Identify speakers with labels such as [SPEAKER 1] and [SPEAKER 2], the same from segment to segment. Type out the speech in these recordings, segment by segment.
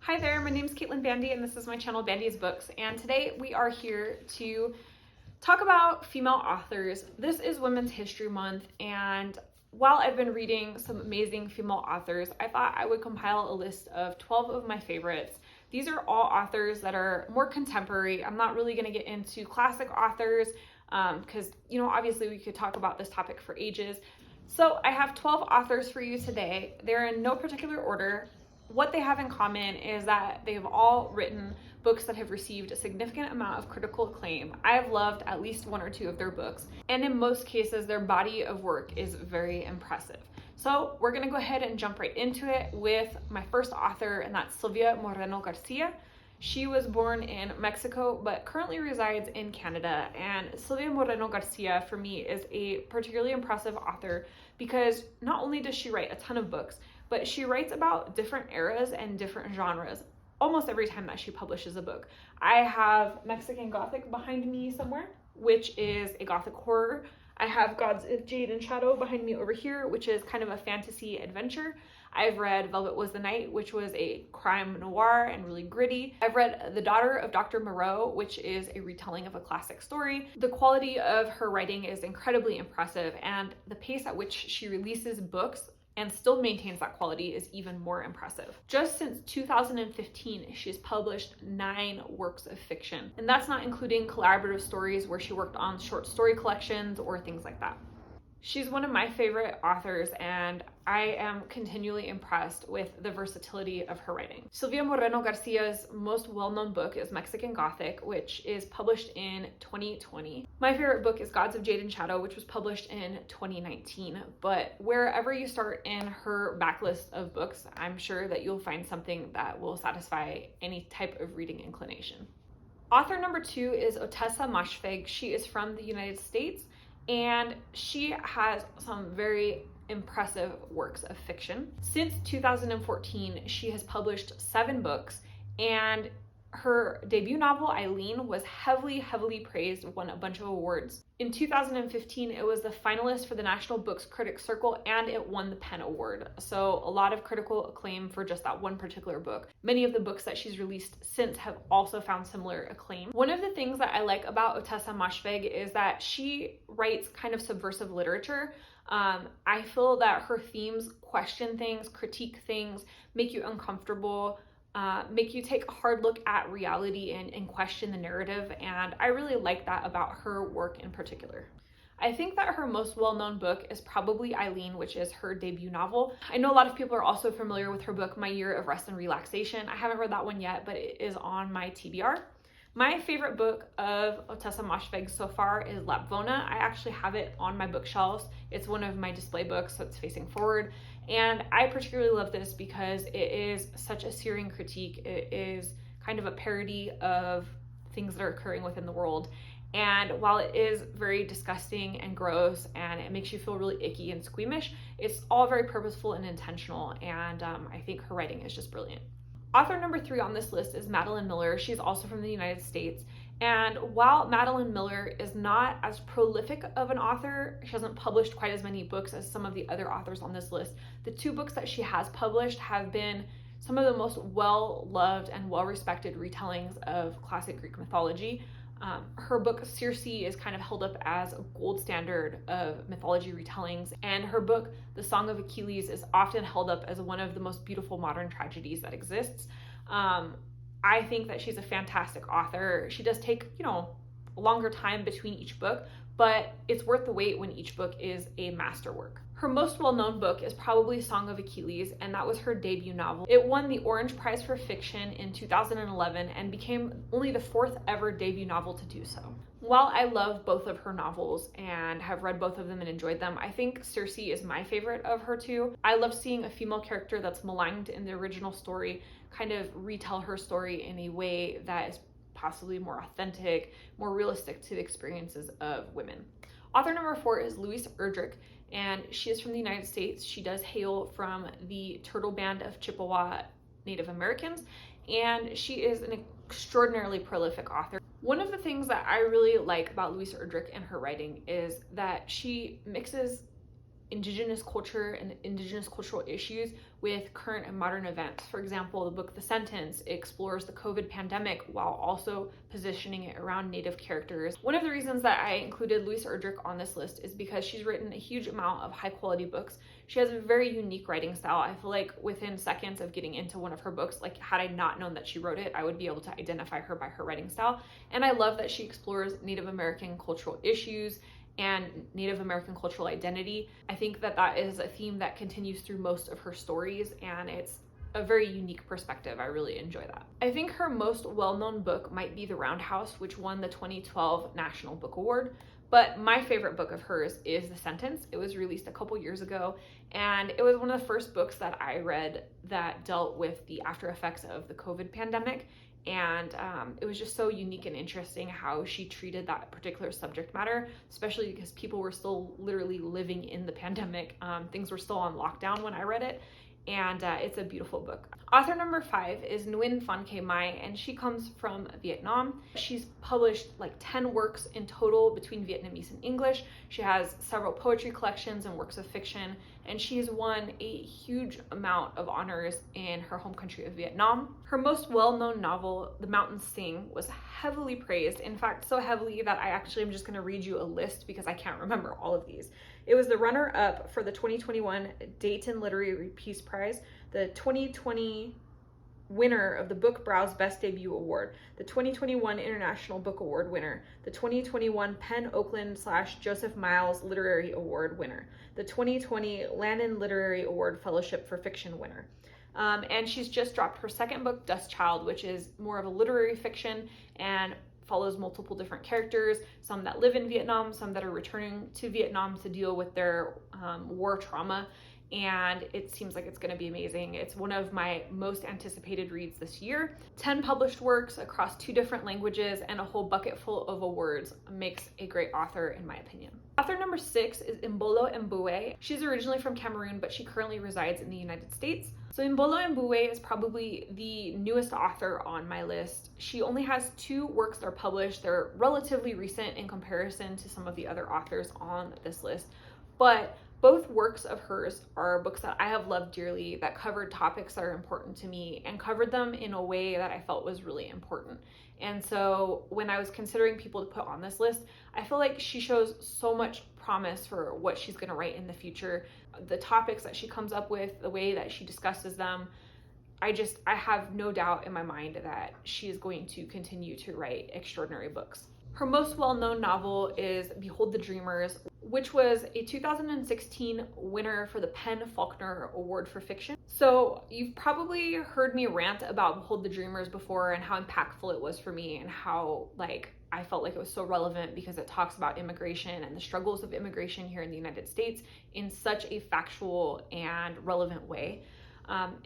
[SPEAKER 1] Hi there, my name is Caitlin Bandy and this is my channel BandysBooks, and today we are here to talk about female authors. This is Women's History Month, and while I've been reading some amazing female authors, I thought I would compile a list of 12 of my favorites. These are all authors that are more contemporary. I'm not really going to get into classic authors because, obviously we could talk about this topic for ages. So I have 12 authors for you today. They're in no particular order. What they have in common is that they have all written books that have received a significant amount of critical acclaim. I have loved at least one or two of their books, and in most cases, their body of work is very impressive. So we're gonna go ahead and jump right into it with my first author, and that's Silvia Moreno Garcia. She was born in Mexico, but currently resides in Canada. And Silvia Moreno Garcia, for me, is a particularly impressive author because not only does she write a ton of books, but she writes about different eras and different genres almost every time that she publishes a book. I have Mexican Gothic behind me somewhere, which is a Gothic horror. I have Gods of Jade and Shadow behind me over here, which is kind of a fantasy adventure. I've read Velvet Was the Night, which was a crime noir and really gritty. I've read The Daughter of Dr. Moreau, which is a retelling of a classic story. The quality of her writing is incredibly impressive, and the pace at which she releases books and still maintains that quality is even more impressive. Just since 2015, she's published 9 works of fiction, and that's not including collaborative stories where she worked on short story collections or things like that. She's one of my favorite authors, and I am continually impressed with the versatility of her writing. Silvia Moreno Garcia's most well-known book is Mexican Gothic, which is published in 2020. My favorite book is Gods of Jade and Shadow, which was published in 2019. But wherever you start in her backlist of books, I'm sure that you'll find something that will satisfy any type of reading inclination. Author number 2 is Ottessa Moshfegh. She is from the United States, and she has some very impressive works of fiction. Since 2014, she has published 7 books, and her debut novel, Eileen, was heavily praised, won a bunch of awards. In 2015, it was the finalist for the National Books Critics Circle, and it won the PEN Award. So a lot of critical acclaim for just that one particular book. Many of the books that she's released since have also found similar acclaim. One of the things that I like about Ottessa Moshfegh is that she writes kind of subversive literature. I feel that her themes question things, critique things, make you uncomfortable, make you take a hard look at reality and question the narrative, and I really like that about her work in particular. I think that her most well-known book is probably Eileen, which is her debut novel. I know a lot of people are also familiar with her book, My Year of Rest and Relaxation. I haven't read that one yet, but it is on my TBR. My favorite book of Ottessa Moshfegh so far is Lapvona. I actually have it on my bookshelves. It's one of my display books, so it's facing forward. And I particularly love this because it is such a searing critique. It is kind of a parody of things that are occurring within the world. And while it is very disgusting and gross and it makes you feel really icky and squeamish, it's all very purposeful and intentional. And I think her writing is just brilliant. Author number 3 on this list is Madeline Miller. She's also from the United States. And while Madeline Miller is not as prolific of an author, she hasn't published quite as many books as some of the other authors on this list. The 2 books that she has published have been some of the most well-loved and well-respected retellings of classic Greek mythology. Her book Circe is kind of held up as a gold standard of mythology retellings, and her book The Song of Achilles is often held up as one of the most beautiful modern tragedies that exists. I think that she's a fantastic author. She does take, a longer time between each book, but it's worth the wait when each book is a masterwork. Her most well-known book is probably Song of Achilles, and that was her debut novel. It won the Orange Prize for Fiction in 2011 and became only the 4th ever debut novel to do so. While I love both of her novels and have read both of them and enjoyed them, I think Circe is my favorite of her 2. I love seeing a female character that's maligned in the original story kind of retell her story in a way that is possibly more authentic, more realistic to the experiences of women. Author number 4 is Louise Erdrich, and she is from the United States. She does hail from the Turtle Band of Chippewa Native Americans, and she is an extraordinarily prolific author. One of the things that I really like about Louise Erdrich and her writing is that she mixes Indigenous culture and Indigenous cultural issues with current and modern events. For example, the book The Sentence explores the COVID pandemic while also positioning it around Native characters. One of the reasons that I included Louise Erdrich on this list is because she's written a huge amount of high quality books. She has a very unique writing style. I feel like within seconds of getting into one of her books, like had I not known that she wrote it, I would be able to identify her by her writing style. And I love that she explores Native American cultural issues and Native American cultural identity. I think that that is a theme that continues through most of her stories, and it's a very unique perspective. I really enjoy that. I think her most well-known book might be The Roundhouse, which won the 2012 National Book Award. But my favorite book of hers is The Sentence. It was released a couple years ago, and it was one of the first books that I read that dealt with the after effects of the COVID pandemic. And it was just so unique and interesting how she treated that particular subject matter, especially because people were still literally living in the pandemic. Things were still on lockdown when I read it. And it's a beautiful book. Author number 5 is Nguyen Phan Ke Mai, and she comes from Vietnam. She's published like 10 works in total between Vietnamese and English. She has several poetry collections and works of fiction, and she's won a huge amount of honors in her home country of Vietnam. Her most well-known novel, The Mountains Sing, was heavily praised. In fact, so heavily that I actually am just going to read you a list because I can't remember all of these. It was the runner-up for the 2021 Dayton Literary Peace Prize, the 2020 winner of the Book Browse Best Debut Award, the 2021 International Book Award winner, the 2021 Penn Oakland / Joseph Miles Literary Award winner, the 2020 Lannan Literary Award Fellowship for Fiction winner. And she's just dropped her second book, Dust Child, which is more of a literary fiction and follows multiple different characters, some that live in Vietnam, some that are returning to Vietnam to deal with their war trauma. And it seems like it's going to be amazing. It's one of my most anticipated reads this year. 10 published works across 2 different languages and a whole bucket full of awards makes a great author, in my opinion. Author number 6 is Mbolo Mbue. She's originally from Cameroon, but she currently resides in the United States. So Mbolo Mbue is probably the newest author on my list. She only has 2 works that are published. They're relatively recent in comparison to some of the other authors on this list, but both works of hers are books that I have loved dearly, that covered topics that are important to me and covered them in a way that I felt was really important. And so when I was considering people to put on this list, I feel like she shows so much promise for what she's going to write in the future. The topics that she comes up with, the way that she discusses them, I have no doubt in my mind that she is going to continue to write extraordinary books. Her most well-known novel is Behold the Dreamers, which was a 2016 winner for the Penn Faulkner Award for Fiction. So you've probably heard me rant about Behold the Dreamers before and how impactful it was for me and how I felt like it was so relevant because it talks about immigration and the struggles of immigration here in the United States in such a factual and relevant way.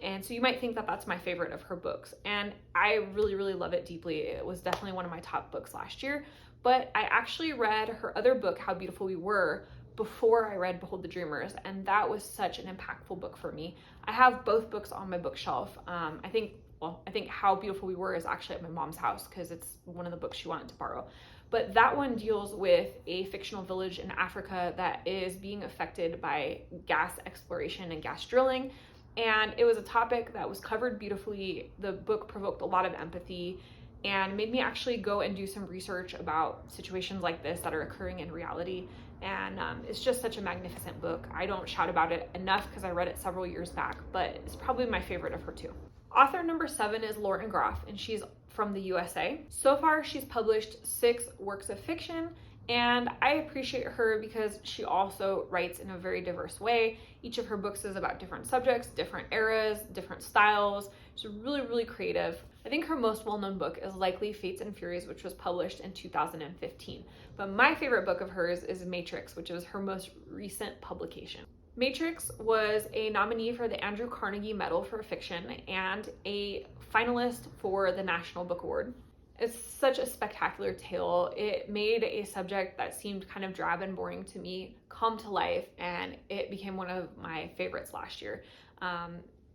[SPEAKER 1] And so you might think that that's my favorite of her books. And I really, really love it deeply. It was definitely one of my top books last year. But I actually read her other book, How Beautiful We Were, before I read Behold the Dreamers. And that was such an impactful book for me. I have both books on my bookshelf. I think How Beautiful We Were is actually at my mom's house because it's one of the books she wanted to borrow. But that one deals with a fictional village in Africa that is being affected by gas exploration and gas drilling. And it was a topic that was covered beautifully. The book provoked a lot of empathy and made me actually go and do some research about situations like this that are occurring in reality. And it's just such a magnificent book. I don't shout about it enough because I read it several years back, but it's probably my favorite of her too. Author number 7 is Lauren Groff, and she's from the USA. So far, she's published 6 works of fiction, and I appreciate her because she also writes in a very diverse way. Each of her books is about different subjects, different eras, different styles. She's really, really creative. I think her most well-known book is likely Fates and Furies, which was published in 2015. But my favorite book of hers is Matrix, which was her most recent publication. Matrix was a nominee for the Andrew Carnegie Medal for Fiction and a finalist for the National Book Award. It's such a spectacular tale. It made a subject that seemed kind of drab and boring to me come to life, and it became one of my favorites last year.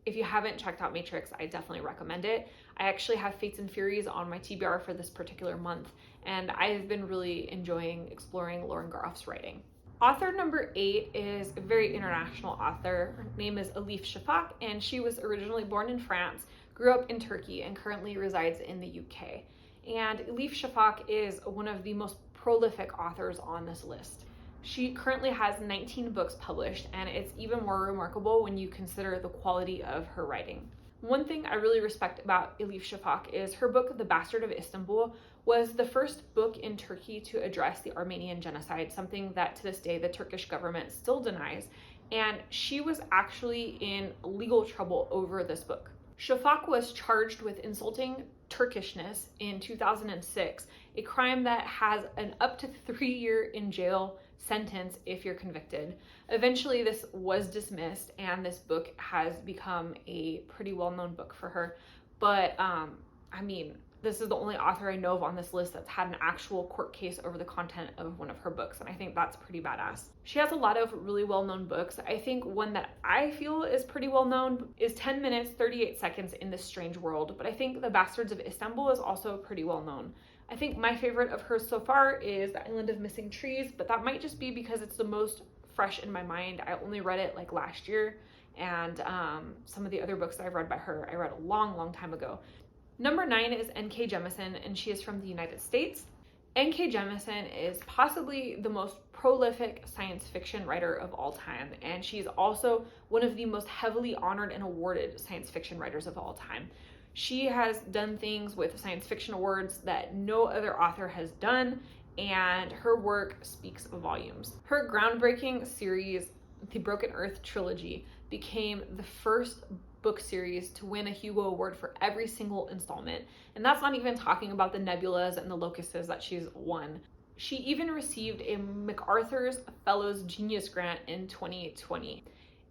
[SPEAKER 1] If you haven't checked out Matrix, I definitely recommend it. I actually have Fates and Furies on my TBR for this particular month, and I've been really enjoying exploring Lauren Groff's writing. Author number 8 is a very international author. Her name is Elif Shafak, and she was originally born in France, grew up in Turkey, and currently resides in the UK. And Elif Shafak is one of the most prolific authors on this list. She currently has 19 books published, and it's even more remarkable when you consider the quality of her writing. One thing I really respect about Elif Shafak is her book, The Bastard of Istanbul, was the first book in Turkey to address the Armenian genocide, something that to this day the Turkish government still denies, and she was actually in legal trouble over this book. Shafak was charged with insulting Turkishness in 2006, a crime that has an up to 3-year in jail sentence if you're convicted. Eventually this was dismissed, and this book has become a pretty well-known book for her. But this is the only author I know of on this list that's had an actual court case over the content of one of her books, and I think that's pretty badass. She has a lot of really well-known books. I think one that I feel is pretty well-known is 10 minutes, 38 seconds in this strange world, but I think The Bastards of Istanbul is also pretty well-known. I think my favorite of hers so far is The Island of Missing Trees, but that might just be because it's the most fresh in my mind. I only read it like last year, and some of the other books that I've read by her, I read a long time ago. Number 9 is N.K. Jemisin, and she is from the United States. N.K. Jemisin is possibly the most prolific science fiction writer of all time, and she's also one of the most heavily honored and awarded science fiction writers of all time. She has done things with science fiction awards that no other author has done, and her work speaks volumes. Her groundbreaking series, The Broken Earth trilogy, became the first book series to win a Hugo Award for every single installment. And that's not even talking about the nebulas and the locusts that she's won. She even received a MacArthur's Fellows Genius Grant in 2020.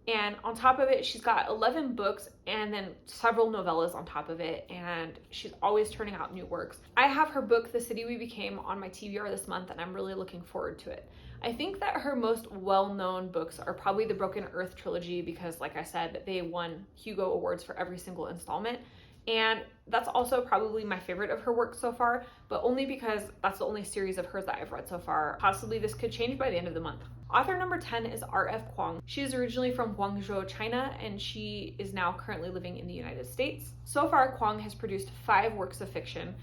[SPEAKER 1] And on top of it, she's got 11 books and then several novellas on top of it, and she's always turning out new works. I have her book, The City We Became, on my TBR this month, and I'm really looking forward to it. I think that her most well-known books are probably the Broken Earth trilogy because, like I said, they won Hugo Awards for every single installment. And that's also probably my favorite of her work so far, but only because that's the only series of hers that I've read so far. Possibly this could change by the end of the month. Author number 10 is R.F. Kuang. She is originally from Guangzhou, China, and she is now currently living in the United States. So far, Kuang has produced 5 works of fiction.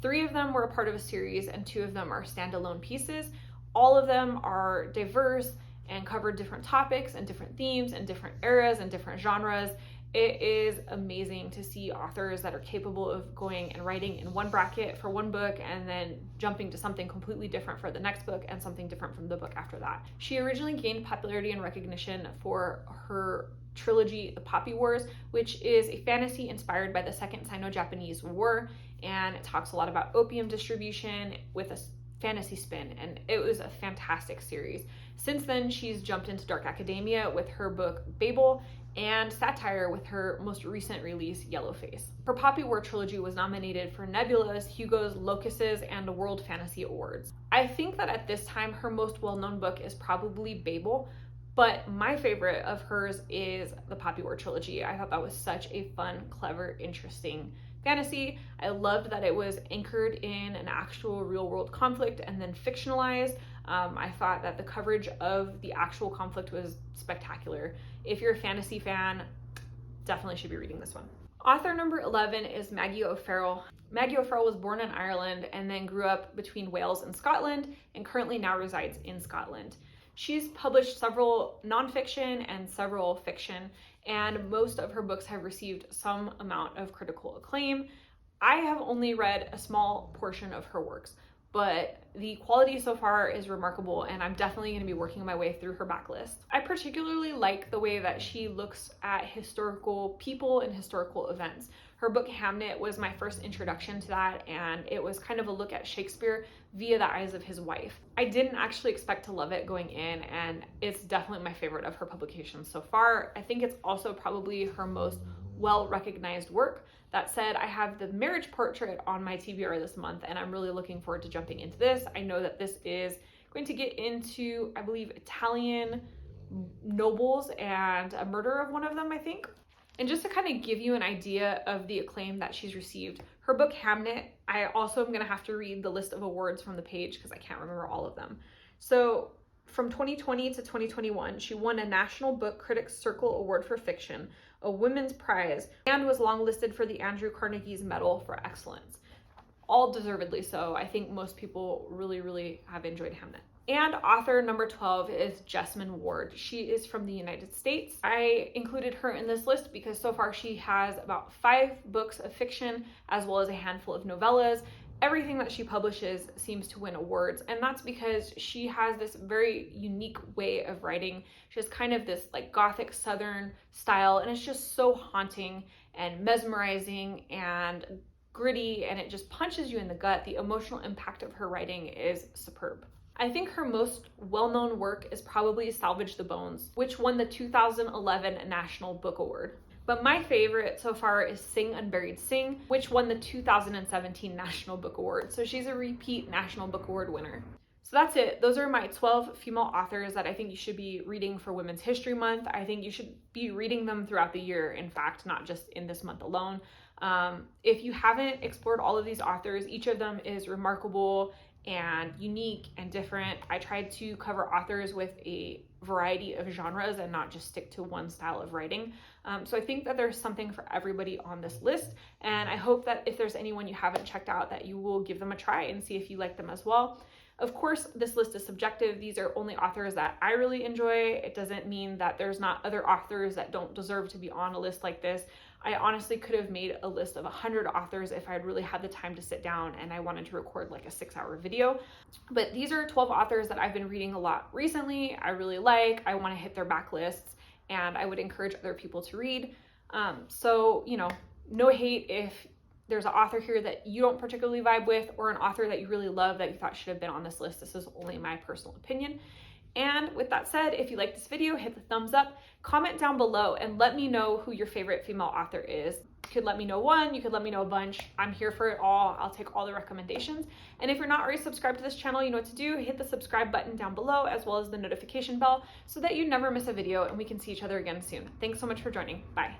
[SPEAKER 1] 3 of them were a part of a series, and 2 of them are standalone pieces. All of them are diverse and cover different topics and different themes and different eras and different genres. It is amazing to see authors that are capable of going and writing in one bracket for one book and then jumping to something completely different for the next book and something different from the book after that. She originally gained popularity and recognition for her trilogy, The Poppy Wars, which is a fantasy inspired by the Second Sino-Japanese War, and it talks a lot about opium distribution with a fantasy spin, and it was a fantastic series. Since then, she's jumped into dark academia with her book Babel, and satire with her most recent release, Yellowface. Her Poppy War trilogy was nominated for Nebulas, Hugo's, Locusts, and the World Fantasy Awards. I think that at this time, her most well-known book is probably Babel, but my favorite of hers is the Poppy War trilogy. I thought that was such a fun, clever, interesting fantasy. I loved that it was anchored in an actual real-world conflict and then fictionalized. I thought that the coverage of the actual conflict was spectacular. If you're a fantasy fan, definitely should be reading this one. Author number 11 is Maggie O'Farrell. Maggie O'Farrell was born in Ireland and then grew up between Wales and Scotland and currently now resides in Scotland. She's published several nonfiction and several fiction, and most of her books have received some amount of critical acclaim. I have only read a small portion of her works, but the quality so far is remarkable, and I'm definitely going to be working my way through her backlist. I particularly like the way that she looks at historical people and historical events. Her book Hamnet was my first introduction to that, and it was kind of a look at Shakespeare via the eyes of his wife. I didn't actually expect to love it going in, and it's definitely my favorite of her publications so far. I think it's also probably her most well-recognized work. That said, I have the marriage portrait on my TBR this month, and I'm really looking forward to jumping into this. I know that this is going to get into, I believe, Italian nobles and a murder of one of them, I think. And just to kind of give you an idea of the acclaim that she's received, her book Hamnet, I also am going to have to read the list of awards from the page because I can't remember all of them. So From 2020 to 2021, she won a National Book Critics Circle Award for Fiction, a Women's Prize, and was longlisted for the Andrew Carnegie's Medal for Excellence. All deservedly so. I think most people really have enjoyed Hamnet. And author number 12 is Jessamine Ward. She is from the United States. I included her in this list because so far she has about 5 books of fiction as well as a handful of novellas. Everything that she publishes seems to win awards, and that's because she has this very unique way of writing. She has kind of this like gothic southern style, and it's just so haunting and mesmerizing and gritty, and it just punches you in the gut. The emotional impact of her writing is superb. I think her most well-known work is probably Salvage the Bones, which won the 2011 National Book Award. But my favorite so far is Sing Unburied Sing, which won the 2017 National Book Award. So she's a repeat National Book Award winner. So that's it. Those are my 12 female authors that I think you should be reading for Women's History Month. I think you should be reading them throughout the year, in fact, not just in this month alone. If you haven't explored all of these authors, each of them is remarkable and unique and different. I tried to cover authors with a variety of genres and not just stick to one style of writing. So I think that there's something for everybody on this list, and I hope that if there's anyone you haven't checked out, that you will give them a try and see if you like them as well. Of course, this list is subjective. These are only authors that I really enjoy. It doesn't mean that there's not other authors that don't deserve to be on a list like this. I honestly could have made a list of 100 authors if I'd really had the time to sit down and I wanted to record like a 6-hour video. But these are 12 authors that I've been reading a lot recently. I really like, I want to hit their backlists, and I would encourage other people to read. So, you know, no hate if there's an author here that you don't particularly vibe with, or an author that you really love that you thought should have been on this list. This is only my personal opinion. And with that said, if you like this video, hit the thumbs up, comment down below, and let me know who your favorite female author is. You could let me know one, you could let me know a bunch. I'm here for it all. I'll take all the recommendations. And if you're not already subscribed to this channel, you know what to do. Hit the subscribe button down below, as well as the notification bell, so that you never miss a video and we can see each other again soon. Thanks so much for joining. Bye.